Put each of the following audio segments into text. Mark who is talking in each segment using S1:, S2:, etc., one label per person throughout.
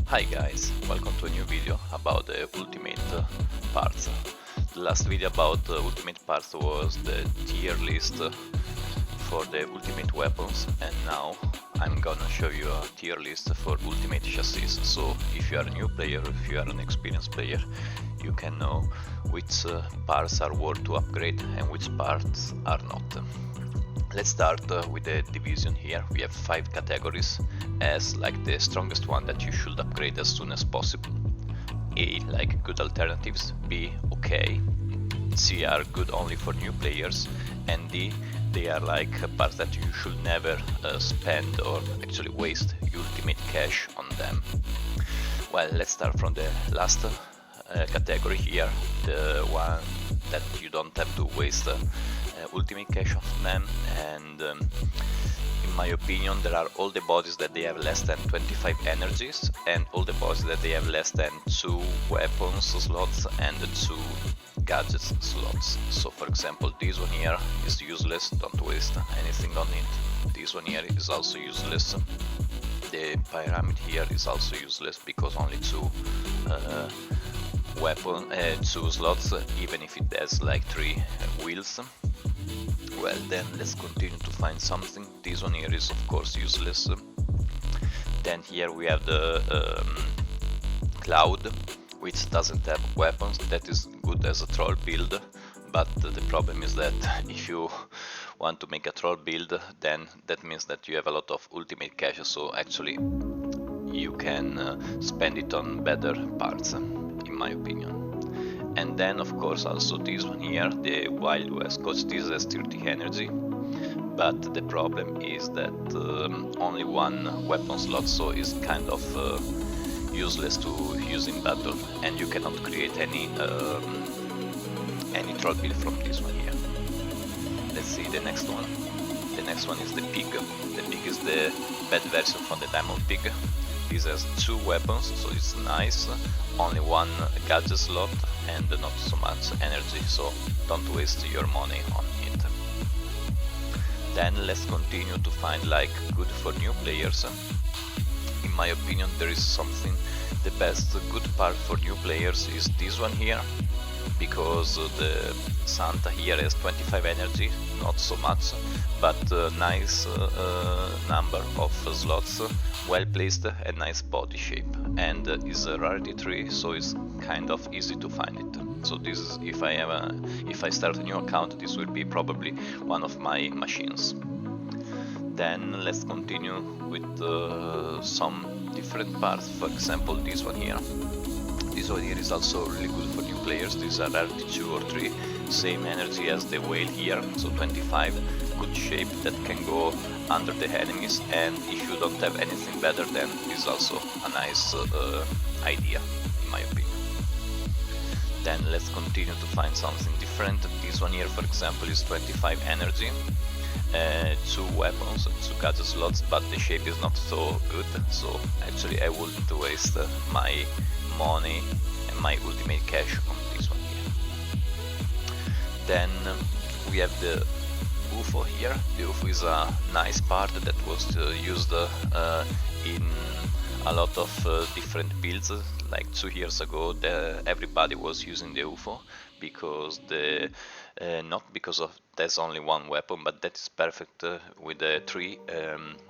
S1: Hi guys, welcome to a new video about the ultimate parts. The last video about ultimate parts was the tier list for the ultimate weapons, and now I'm gonna show you a tier list for ultimate chassis. So if you are a new player, if you are an experienced player, you can know which parts are worth to upgrade and which parts are not. Let's start with the division here. We have 5 categories as like the strongest one that you should upgrade as soon as possible. A, like good alternatives. B, okay. C are good only for new players. And D, they are like parts that you should never spend or actually waste ultimate cash on them. Well, let's start from the last category here, the one that you don't have to waste ultimate cash on them, and in my opinion there are all the bodies that they have less than 25 energies and all the bodies that they have less than 2 weapons slots and 2 gadgets slots. So for example, this one here is useless, don't waste anything on it. This one here is also useless. The pyramid here is also useless because only 2 2 slots, even if it has like 3 wheels. Well, then let's continue to find something. This one here is of course useless. Then here we have the cloud, which doesn't have weapons. That is good as a troll build, but the problem is that if you want to make a troll build, then that means that you have a lot of ultimate cash, so actually you can spend it on better parts, in my opinion. And then of course also this one here, the Wild West Coast, this has 30 energy, but the problem is that only 1 weapon slot, so it's kind of useless to use in battle, and you cannot create any troll build from this one here. Let's see the next one. The next one is the pig. The pig is the bad version from the diamond pig. This has 2 weapons, so it's nice. Only 1 gadget slot and not so much energy, so don't waste your money on it. Then let's continue to find like good for new players. In my opinion, there is something, the best good part for new players is this one here, because the Santa here has 25 energy, not so much, but nice number of slots, well placed and nice body shape, and is a rarity 3, so it's kind of easy to find it. So this is, if I start a new account, this will be probably one of my machines. Then let's continue with some different parts. For example, this one here. This one here is also really good for new players. These are rarity 2 or 3, same energy as the whale here, so 25, good shape that can go under the enemies, and if you don't have anything better, then this is also a nice idea, in my opinion. Then let's continue to find something different. This one here, for example, is 25 energy, 2 weapons, 2 gadget slots, but the shape is not so good, so actually I wouldn't waste my money and my ultimate cash on this one here. Then we have the UFO here. The UFO is a nice part that was used in a lot of different builds. Like 2 years ago, everybody was using the UFO because not because of there's only 1 weapon, but that is perfect with the 3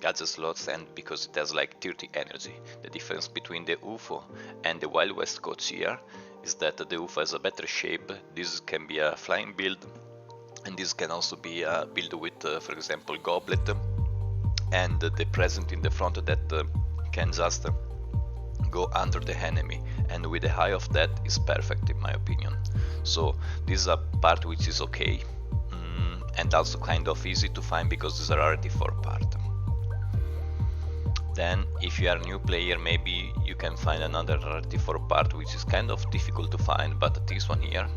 S1: gadget slots, and because it has like 30 energy. The difference between the UFO and the Wild West Coast here is that the UFO has a better shape. This can be a flying build, and this can also be a build with, for example, goblet, and the present in the front that can just go under the enemy, and with the high of that is perfect in my opinion. So this is a part which is okay, and also kind of easy to find because this is a rarity 4 part. Then if you are a new player, maybe you can find another rarity 4 part which is kind of difficult to find, but this one here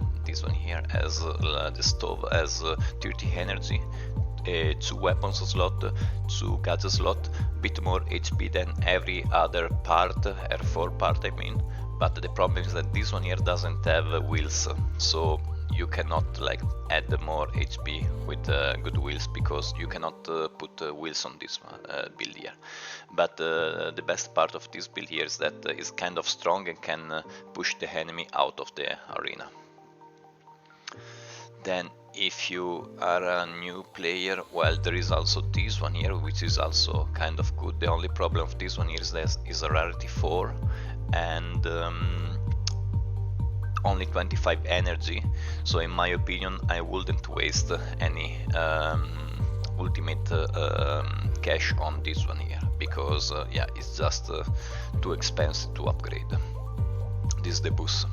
S1: has the stove has 30 energy, 2 weapons slot, 2 gadget slot, bit more HP than every other part, R4 part I mean, but the problem is that this one here doesn't have wheels, so you cannot like add more HP with good wheels, because you cannot put wheels on this build here. But the best part of this build here is that it's kind of strong and can push the enemy out of the arena. Then if you are a new player, well, there is also this one here, which is also kind of good. The only problem of this one here is that is a rarity 4 and only 25 energy, so in my opinion I wouldn't waste any ultimate cash on this one here, because yeah, it's just too expensive to upgrade. This is the bus.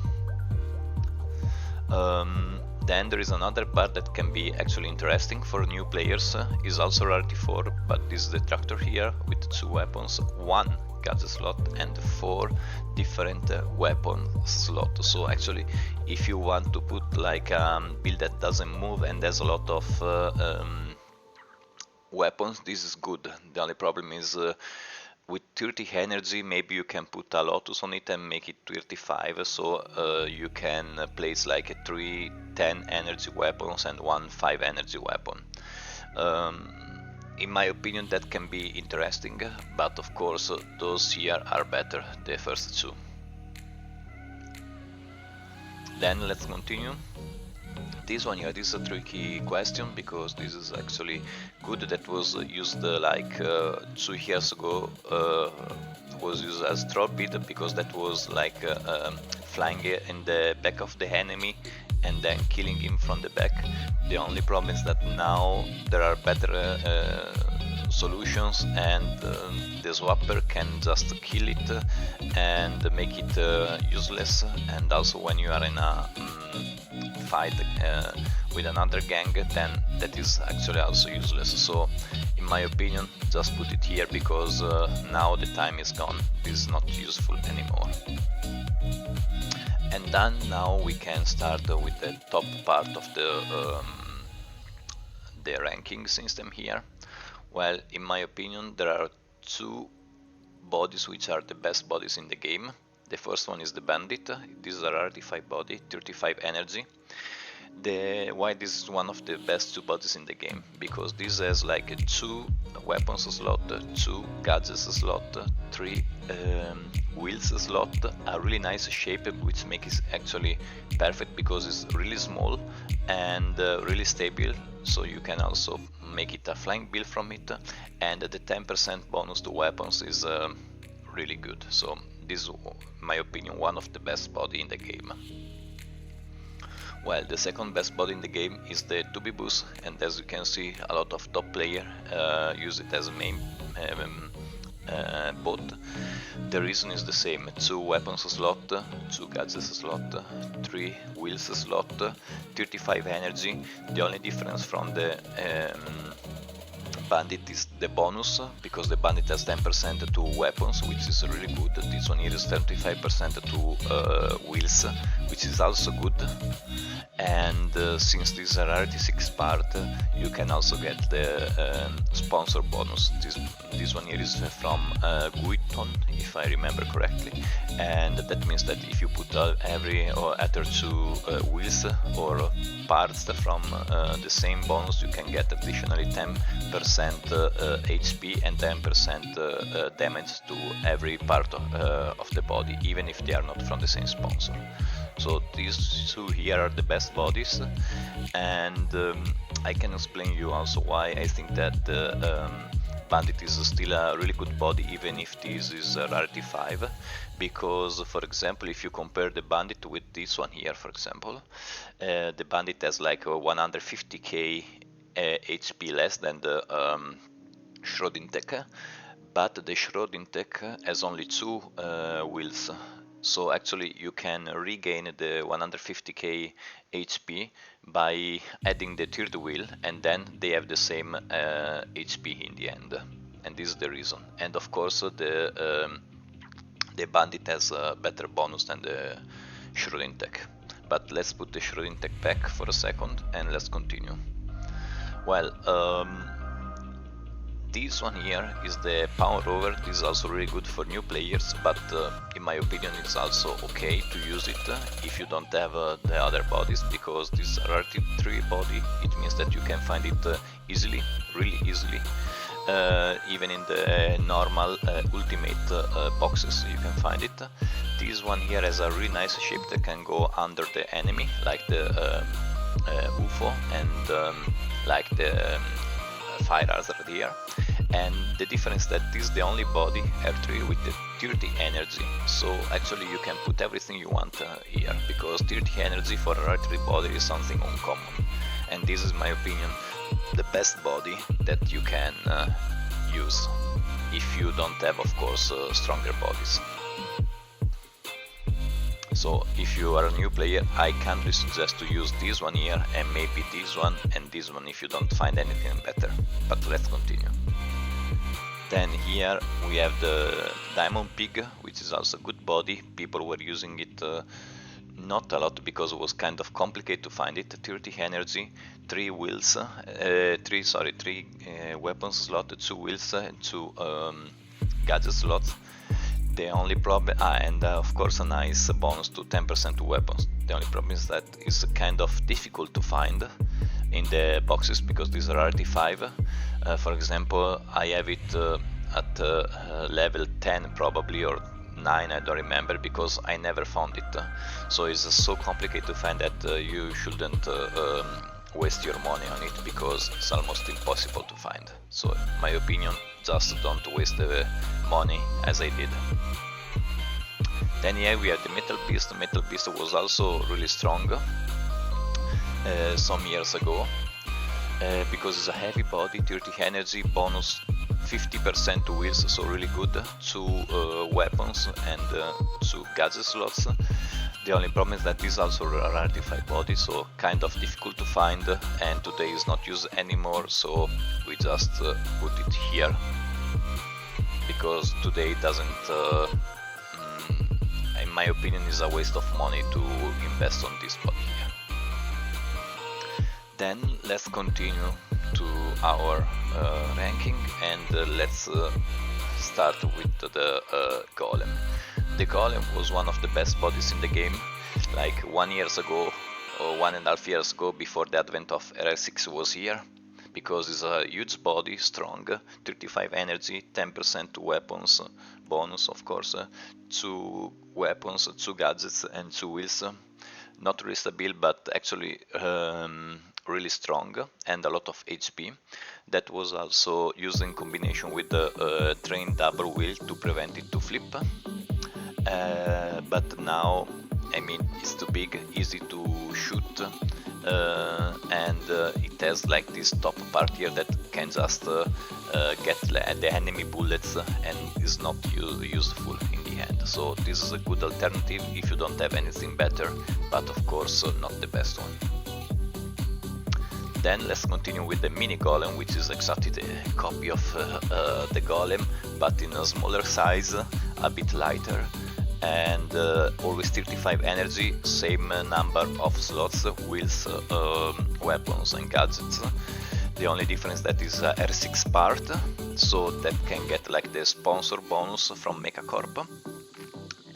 S1: Then there is another part that can be actually interesting for new players, is also rarity 4, but this is the tractor here with 2 weapons, 1 gadget slot and 4 different weapon slots. So actually, if you want to put like a build that doesn't move and has a lot of weapons, this is good. The only problem is with 30 energy, maybe you can put a Lotus on it and make it 35, so you can place like 3 10 energy weapons and 1 5 energy weapon. In my opinion, that can be interesting, but of course those here are better, the first 2. Then let's continue. This one here, this is a tricky question, because this is actually good. That was used like 2 years ago, was used as torpedo, because that was like flying in the back of the enemy and then killing him from the back. The only problem is that now there are better solutions, and the swapper can just kill it and make it useless. And also when you are in a fight with another gang, then that is actually also useless. So in my opinion, just put it here, because now the time is gone. This is not useful anymore. And then now we can start with the top part of the ranking system here. Well, in my opinion, there are 2 bodies which are the best bodies in the game. The first one is the bandit. This is a rarity 5 body, 35 energy. Why this is one of the best 2 bodies in the game? Because this has like 2 weapons slot, 2 gadgets slot, 3 wheels slot, a really nice shape, which makes it actually perfect, because it's really small and really stable, so you can also make it a flying build from it, and the 10% bonus to weapons is really good. So this is, in my opinion, one of the best body in the game. Well, the second best body in the game is the 2B bus, and as you can see, a lot of top player use it as a main bot. The reason is the same: 2 weapons slot, 2 gadgets slot, 3 wheels slot, 35 energy. The only difference from the bandit is the bonus, because the bandit has 10% to weapons, which is really good. This one here is 35% to wheels, which is also good. And since this is a rarity 6 part, you can also get the sponsor bonus. This one here is from Guiton, if I remember correctly, and that means that if you put every or other 2 wheels or parts from the same bonus, you can get additionally 10% HP and 10% damage to every part of the body, even if they are not from the same sponsor. So these 2 here are the best bodies, and I can explain you also why I think that bandit is still a really good body, even if this is a rarity 5. Because, for example, if you compare the bandit with this one here, for example, the bandit has like 150k HP less than the Schrödintech, but the Schrödintech has only 2 wheels. So actually you can regain the 150k HP by adding the 3rd wheel, and then they have the same HP in the end, and this is the reason. And of course the bandit has a better bonus than the Schrödintech. But let's put the Schrödintech back for a second and let's continue. Well, This one here is the Power Rover. This is also really good for new players, but in my opinion it's also okay to use it if you don't have the other bodies, because this rarity 3 body, it means that you can find it easily, really easily. Even in the normal ultimate boxes you can find it. This one here has a really nice shape that can go under the enemy, like the UFO and like the fire hazard here. And the difference that this is the only body R3 with the 30 energy, so actually you can put everything you want here, because 30 energy for a R3 body is something uncommon, and this is my opinion the best body that you can use if you don't have, of course, stronger bodies. So if you are a new player, I kindly suggest to use this one here and maybe this one and this one if you don't find anything better. But let's continue. Then here we have the Diamond Pig, which is also a good body. People were using it not a lot because it was kind of complicated to find it. 30 energy, 3 wheels, 3 weapons slot, 2 wheels, 2 gadget slots. The only problem, and of course a nice bonus to 10% to weapons. The only problem is that it's kind of difficult to find in the boxes because these are rarity 5. For example, I have it at level 10 probably, or 9, I don't remember, because I never found it. So it's so complicated to find that you shouldn't waste your money on it, because it's almost impossible to find. So in my opinion, just don't waste the money as I did. Then here we have the Metal Beast. The Metal Beast was also really strong some years ago, because it's a heavy body, 30 energy, bonus 50% to wheels, so really good, 2 weapons and 2 gadget slots. The only problem is that this is also a rarity 5 body, so kind of difficult to find, and today is not used anymore, so we just put it here, because today it doesn't, in my opinion, is a waste of money to invest on this body here. Then let's continue to our ranking, and let's start with the Golem. The Golem was one of the best bodies in the game, like 1 year ago or 1.5 years ago, before the advent of RS6 was here, because it's a huge body, strong, 35 energy, 10% to weapons, bonus of course, 2 weapons, 2 gadgets and 2 wheels. Not really stable, but actually really strong, and a lot of HP. That was also used in combination with the train double wheel to prevent it to flip. But now, I mean, it's too big, easy to shoot, and it has like this top part here that can just get the enemy bullets and is not useful in the end. So this is a good alternative if you don't have anything better, but of course not the best one. Then let's continue with the Mini Golem, which is exactly the copy of the Golem, but in a smaller size, a bit lighter, and always 35 energy, same number of slots, wheels, weapons and gadgets. The only difference that is R6 part, so that can get like the sponsor bonus from Mechacorp,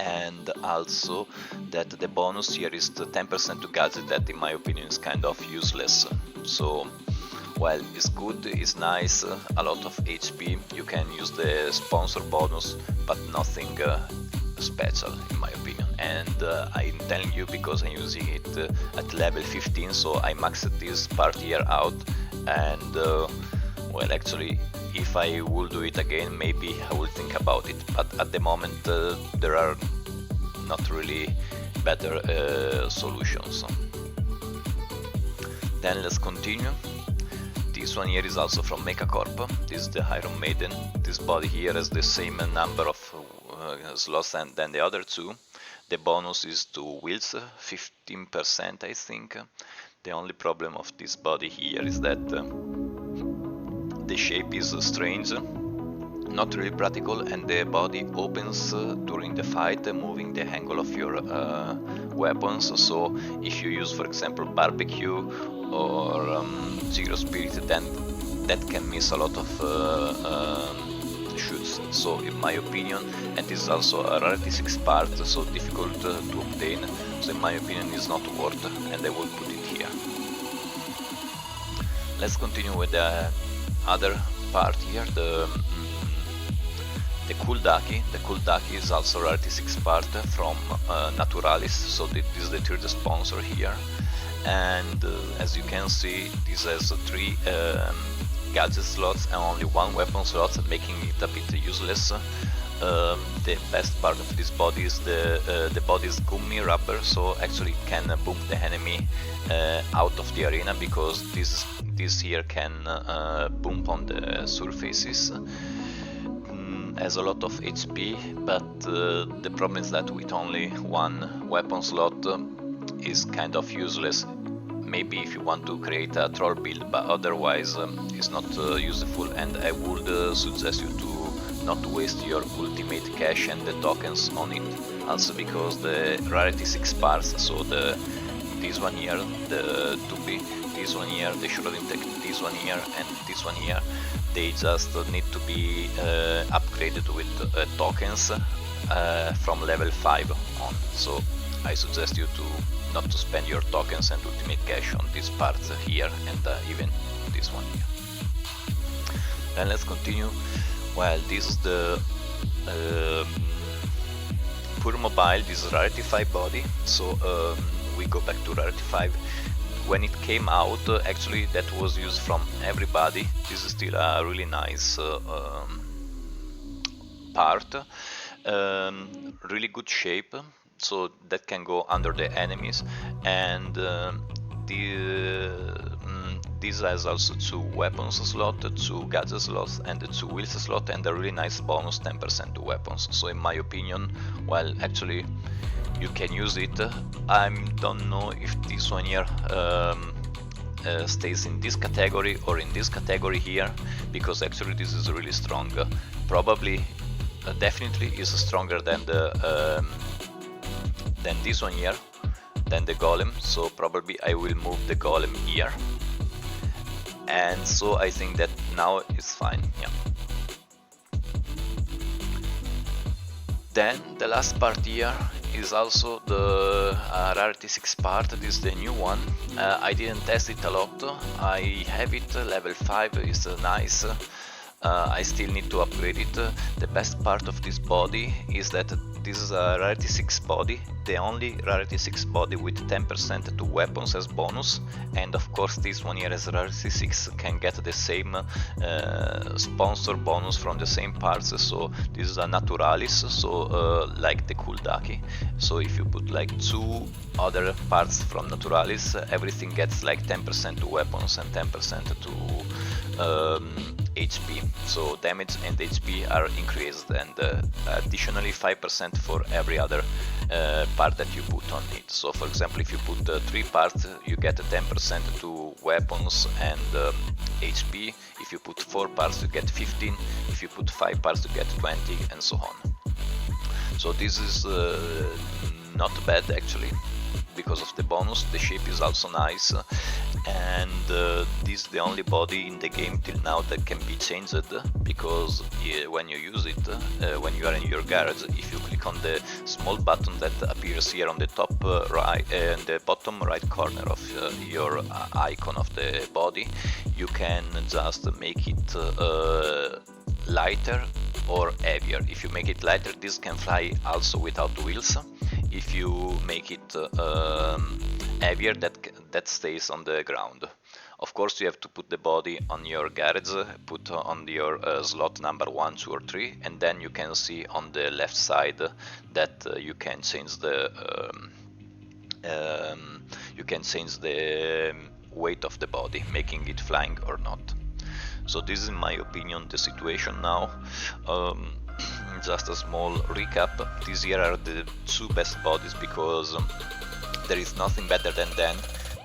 S1: and also that the bonus here is the 10% to gadget, that in my opinion is kind of useless. So while it's good, it's nice, a lot of HP, you can use the sponsor bonus, but nothing special in my opinion. And I'm telling you because I'm using it at level 15, so I maxed this part here out, and well, actually if I will do it again, maybe I will think about it, but at the moment there are not really better solutions. Then let's continue. This one here is also from Mechacorp. This is the Iron Maiden. This body here has the same number of slots than the other two. The bonus is to wheels, 15% I think. The only problem of this body here is that the shape is strange, not really practical, and the body opens during the fight, moving the angle of your weapons. So if you use, for example, barbecue or zero spirit, then that can miss a lot of shoots. So in my opinion, and this is also a rarity 6 part, so difficult to obtain, so in my opinion is not worth, and I will put it here. Let's continue with the other part here, the cool ducky. The cool ducky is also rarity 6 part from Naturalis, so this is the third sponsor here, and as you can see, this has 3 gadget slots and only 1 weapon slot, making it a bit useless. The best part of this body is the body is gummy rubber, so actually it can bump the enemy out of the arena, because this here can bump on the surfaces. Has a lot of HP, but the problem is that with only 1 weapon slot is kind of useless. Maybe if you want to create a troll build, but otherwise it's not useful, and I would suggest you to not waste your ultimate cash and the tokens on it. Also because the rarity 6 parts, so this one here, the 2B, this one here, the Shrouding Tech, this one here and this one here, they just need to be upgraded with tokens from level 5 on. So I suggest you to not to spend your tokens and ultimate cash on these parts here, and even this one here. Then let's continue. Well, this is the Pure Mobile, this is rarity 5 body, so we go back to rarity 5. When it came out, actually that was used from everybody. This is still a really nice part, really good shape, so that can go under the enemies, and this has also 2 weapons slot, 2 gadget slots and 2 wheels slot, and a really nice bonus 10% to weapons. So in my opinion, well, actually you can use it. I don't know if this one here stays in this category or in this category here, because actually this is really strong. Probably, definitely is stronger than the than this one here, than the golem. So probably I will move the golem here, and so I think that now it's fine. Yeah. Then the last part here is also the rarity 6 part. This is the new one. I didn't test it a lot. I have it level 5, is nice. I still need to upgrade it. The best part of this body is that this is a rarity 6 body, the only rarity 6 body with 10% to weapons as bonus, and of course this one here as rarity 6 can get the same sponsor bonus from the same parts. So this is a Naturalis, so like the cool ducky. So if you put like 2 other parts from Naturalis, everything gets like 10% to weapons and 10% to HP, so damage and HP are increased, and additionally 5% for every other part that you put on it. So for example, if you put 3 parts, you get 10% to weapons and HP. If you put 4 parts, you get 15. If you put 5 parts, you get 20, and so on. So this is not bad actually, because of the bonus. The shape is also nice, and this is the only body in the game till now that can be changed, because when you use it, when you are in your garage, if you click on the small button that appears here on the top right and the bottom right corner of your icon of the body, you can just make it lighter or heavier. If you make it lighter, this can fly also without wheels. If you make it heavier, that stays on the ground. Of course, you have to put the body on your garage, put on your slot number 1, 2 or 3, and then you can see on the left side that you can change the weight of the body, making it flying or not. So this is in my opinion the situation now. Just a small recap. These here are the 2 best bodies, because there is nothing better than them.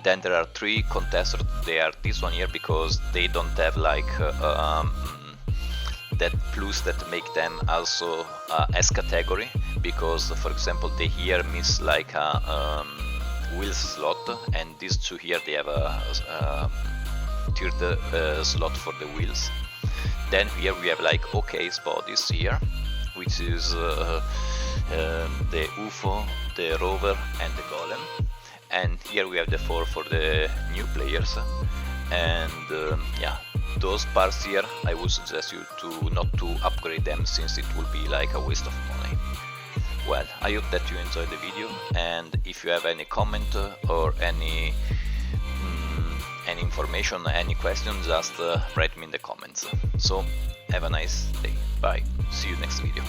S1: Then there are 3 contesters. They are this one here, because they don't have like that plus that make them also S category, because for example they here miss like a wheels slot, and these 2 here they have a third slot for the wheels. Then here we have like case bodies here, which is the UFO, the rover and the golem. And here we have the 4 for the new players. And yeah, those parts here I would suggest you to not to upgrade them, since it will be like a waste of money. Well, I hope that you enjoyed the video, and if you have any comment or any information, any question, just write me in the comments. So have a nice day, bye, see you next video.